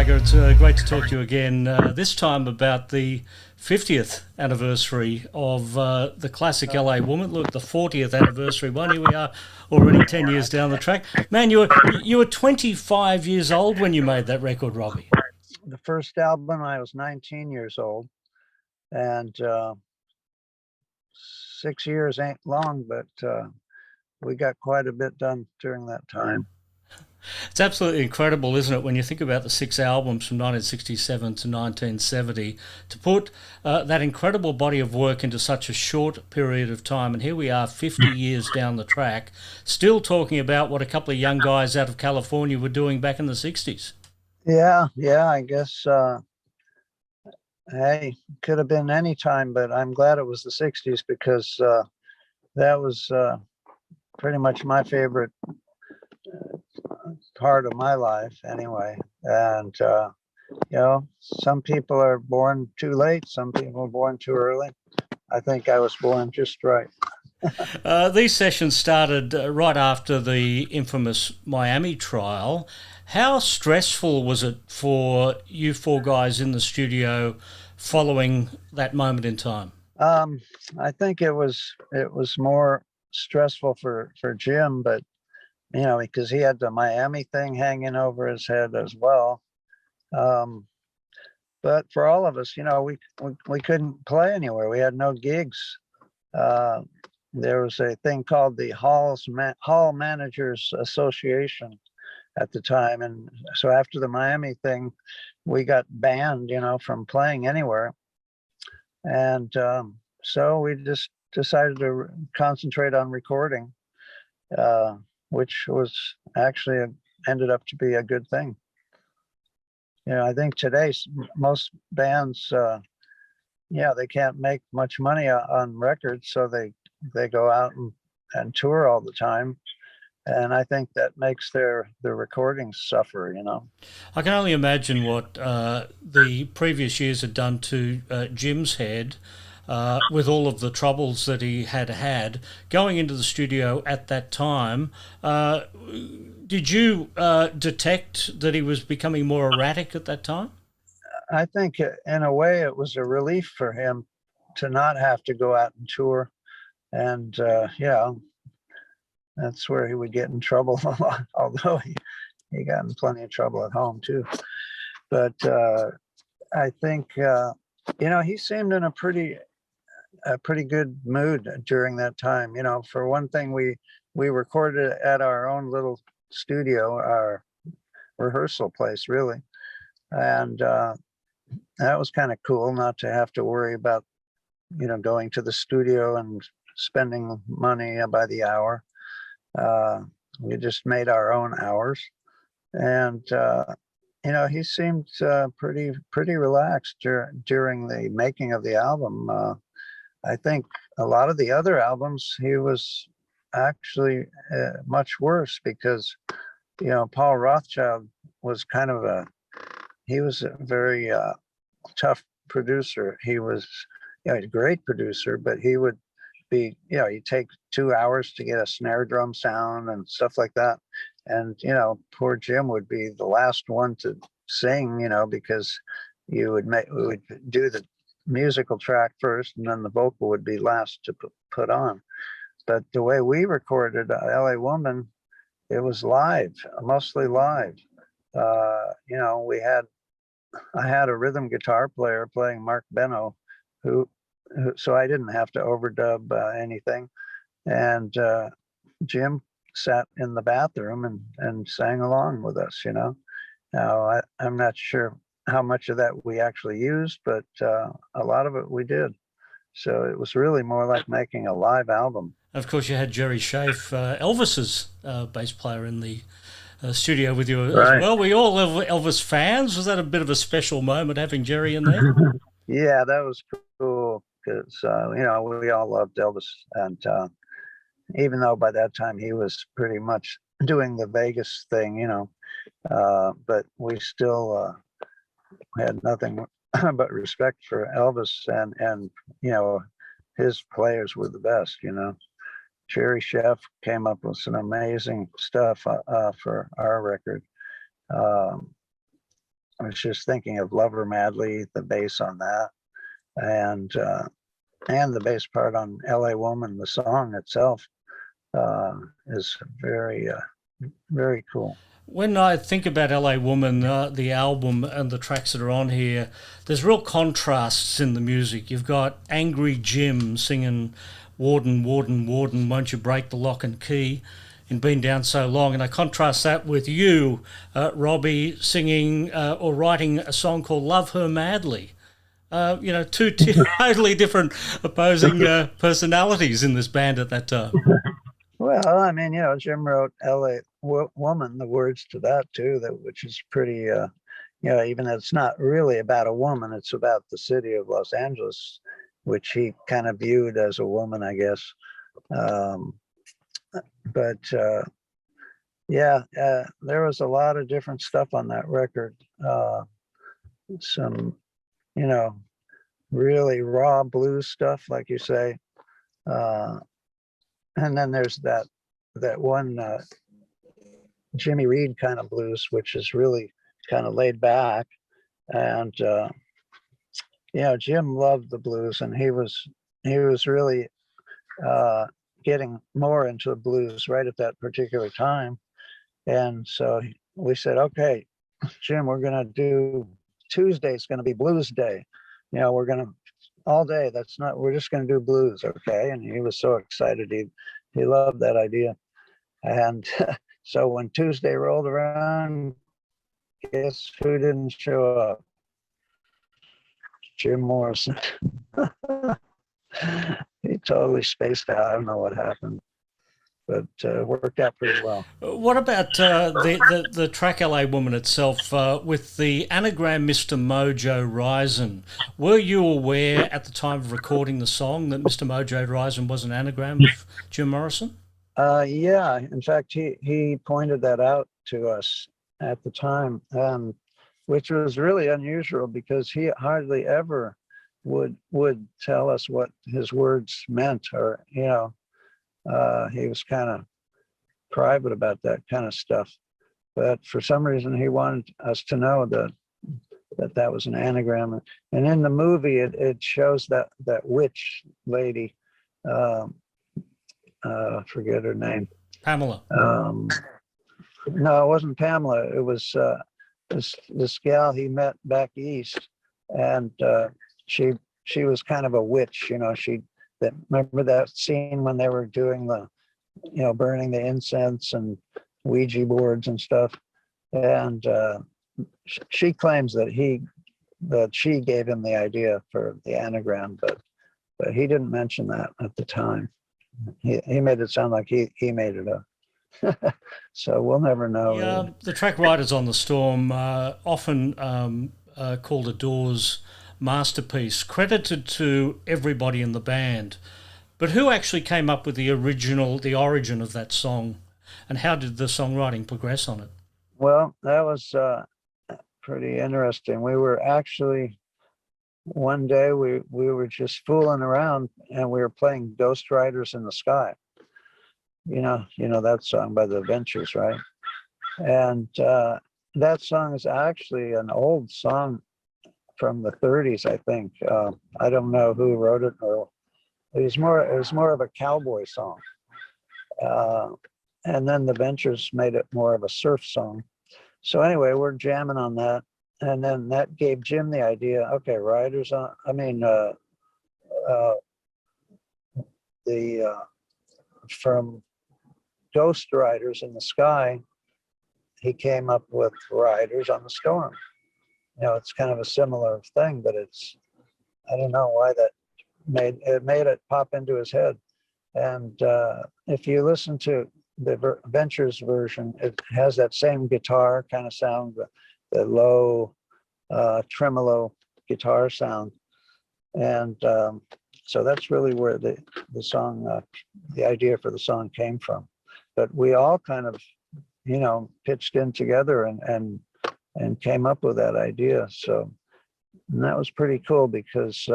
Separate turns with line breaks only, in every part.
Krieger. It's great to talk to you again, this time about the 50th anniversary of the classic LA Woman. Look, the 40th anniversary one. Here we are, already 10 years down the track. Man, you were 25 years old when you made that record, Robbie.
The first album, I was 19 years old, and 6 years ain't long, but we got quite a bit done during that time.
It's absolutely incredible, isn't it, when you think about the 6 albums from 1967 to 1970, to put that incredible body of work into such a short period of time. And here we are 50 years down the track, still talking about what a couple of young guys out of California were doing back in the 60s.
Yeah, I guess, hey, could have been any time, but I'm glad it was the 60s because that was pretty much my favorite part of my life anyway. And some people are born too late, some people are born too early. I think I was born just right.
These sessions started right after the infamous Miami trial. How stressful was it for you four guys in the studio following that moment in time?
I think it was more stressful for Jim, but because he had the Miami thing hanging over his head as well. But for all of us, we couldn't play anywhere. We had no gigs. There was a thing called the Hall Managers Association at the time, and so after the Miami thing, we got banned, from playing anywhere, and so we just decided to concentrate on recording. Which was actually ended up to be a good thing. I think today most bands, they can't make much money on records, so they go out and tour all the time, and I think that makes their recordings suffer.
I can only imagine what the previous years had done to Jim's head. With all of the troubles that he had going into the studio at that time, did you detect that he was becoming more erratic at that time?
I think in a way it was a relief for him to not have to go out and tour. And that's where he would get in trouble a lot, although he got in plenty of trouble at home too. But I think, he seemed in a pretty good mood during that time. For one thing, we recorded at our own little studio, our rehearsal place, really, and that was kind of cool not to have to worry about going to the studio and spending money by the hour. We just made our own hours, and he seemed pretty relaxed during the making of the album. I think a lot of the other albums, he was actually much worse because, Paul Rothchild was he was a very tough producer. He was, he's a great producer, but he would be, he'd take 2 hours to get a snare drum sound and stuff like that. And, poor Jim would be the last one to sing, because we would do the musical track first and then the vocal would be last to put on. But the way we recorded LA Woman, it was live, mostly live. I had a rhythm guitar player playing Mark Beno, who so I didn't have to overdub anything, and Jim sat in the bathroom and sang along with us. Now I'm not sure how much of that we actually used, but a lot of it we did. So it was really more like making a live album.
Of course, you had Jerry Scheff, Elvis's bass player, in the studio with you
Right.
as well. Were you all Elvis fans? Was that a bit of a special moment having Jerry in there?
Yeah, that was cool because we all loved Elvis, and even though by that time he was pretty much doing the Vegas thing, but we still had nothing but respect for Elvis, and his players were the best. Jerry Scheff came up with some amazing stuff for our record. I was just thinking of Lover Madly, the bass on that, and the bass part on L.A. Woman. The song itself is very very cool.
When I think about LA Woman, the album and the tracks that are on here, there's real contrasts in the music. You've got Angry Jim singing Warden, Warden, Warden, won't you break the lock and key in Been Down So Long? And I contrast that with you, Robbie, singing or writing a song called Love Her Madly. Two totally different opposing personalities in this band at that time.
Well, I mean, Jim wrote L.A. Woman, the words to that too, which is pretty, even though it's not really about a woman, it's about the city of Los Angeles, which he kind of viewed as a woman, I guess. There was a lot of different stuff on that record. Some, really raw blues stuff, like you say. And then there's that one Jimmy Reed kind of blues, which is really kind of laid back. And Jim loved the blues, and he was really getting more into the blues right at that particular time. And so we said, okay, Jim, we're gonna do Tuesday's gonna be Blues Day. We're gonna all day. We're just gonna do blues, okay? And he was so excited. He loved that idea. And so when Tuesday rolled around, guess who didn't show up? Jim Morrison. He totally spaced out. I don't know what happened, but worked out pretty well.
What about the track LA Woman itself with the anagram Mr. Mojo Risen? Were you aware at the time of recording the song that Mr. Mojo Risen was an anagram of Jim Morrison?
Yeah, in fact, he pointed that out to us at the time, which was really unusual because he hardly ever would tell us what his words meant, or he was kind of private about that kind of stuff. But for some reason, he wanted us to know that was an anagram. And in the movie, it shows that witch lady. Forget her name.
Pamela.
No, it wasn't Pamela. It was this gal he met back east, and she was kind of a witch. Remember that scene when they were doing the, burning the incense and Ouija boards and stuff, and she claims that she gave him the idea for the anagram, but he didn't mention that at the time. He made it sound like he made it up. So we'll never know.
Yeah, the track Riders on the Storm, often called a Doors masterpiece, credited to everybody in the band. But who actually came up with the origin of that song, and how did the songwriting progress on it?
Well, that was pretty interesting. We were actually, one day we were just fooling around, and we were playing Ghost Riders in the Sky. You know that song by the Ventures, right? And that song is actually an old song from the 30s, I think. I don't know who wrote it, or it was more of a cowboy song. And then the Ventures made it more of a surf song. So anyway, we're jamming on that, and then that gave Jim the idea. Okay, from Ghost Riders in the Sky, he came up with Riders on the Storm. It's kind of a similar thing, but I don't know why that made it pop into his head. And if you listen to the Ventures version, it has that same guitar kind of sound, the low tremolo guitar sound. And so that's really where the song, the idea for the song came from. But we all kind of, pitched in together and came up with that idea. So, and that was pretty cool because,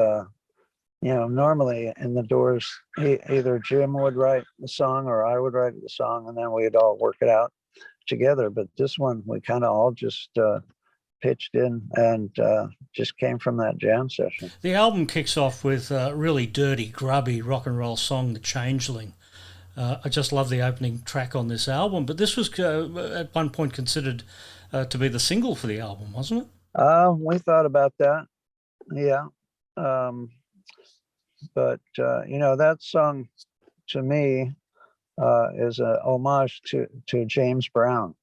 normally in the Doors, either Jim would write the song or I would write the song, and then we'd all work it out together. But this one, we kind of all just pitched in and just came from that jam session.
The album kicks off with a really dirty, grubby rock and roll song, The Changeling. I just love the opening track on this album, but this was at one point considered to be the single for the album, wasn't it?
We thought about that, yeah. But that song to me is a homage to James Brown,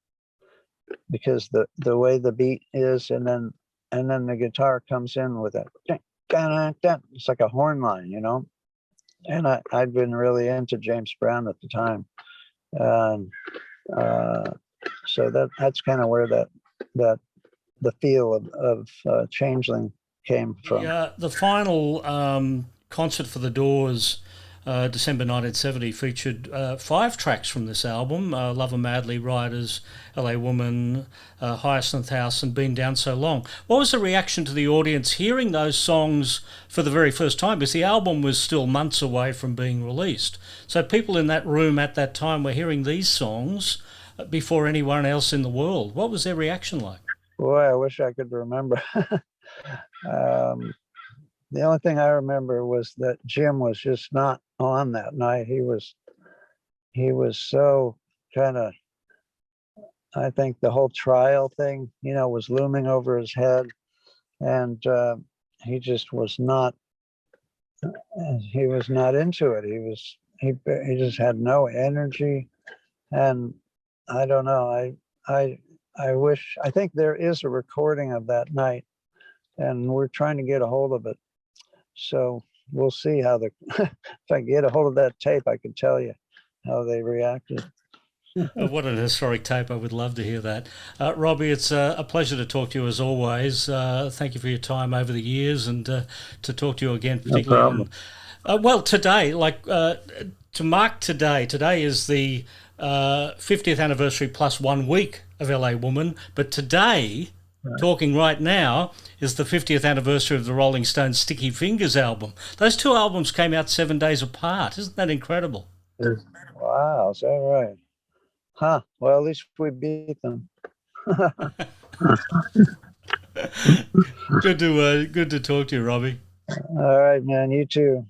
because the way the beat is, and then the guitar comes in with it. It's like a horn line, And I'd been really into James Brown at the time, and so that's kind of where the feel of Changeling came from.
The final concert for the Doors, December 1970, featured 5 tracks from this album: Love 'Em Madly, Riders, LA Woman, Hyacinth House, and Been Down So Long. What was the reaction to the audience hearing those songs for the very first time? Because the album was still months away from being released. So people in that room at that time were hearing these songs before anyone else in the world. What was their reaction like?
Boy, I wish I could remember. The only thing I remember was that Jim was just not on that night. He was so kind of, I think the whole trial thing, was looming over his head, and he just was not. He was not into it. He just had no energy, and I don't know. I think there is a recording of that night, and we're trying to get a hold of it. So we'll see how if I get a hold of that tape, I can tell you how they reacted.
What an historic tape. I would love to hear that. Robby, it's a pleasure to talk to you as always. Thank you for your time over the years, and to talk to you again, particularly.
No
well, today, to mark today is the 50th anniversary plus 1 week of LA Woman, but today, talking right now, is the 50th anniversary of the Rolling Stones' Sticky Fingers album. Those 2 albums came out 7 days apart. Isn't that incredible?
Wow, is that right? Huh. Well, at least we beat them.
Good to talk to you, Robby.
All right, man. You too.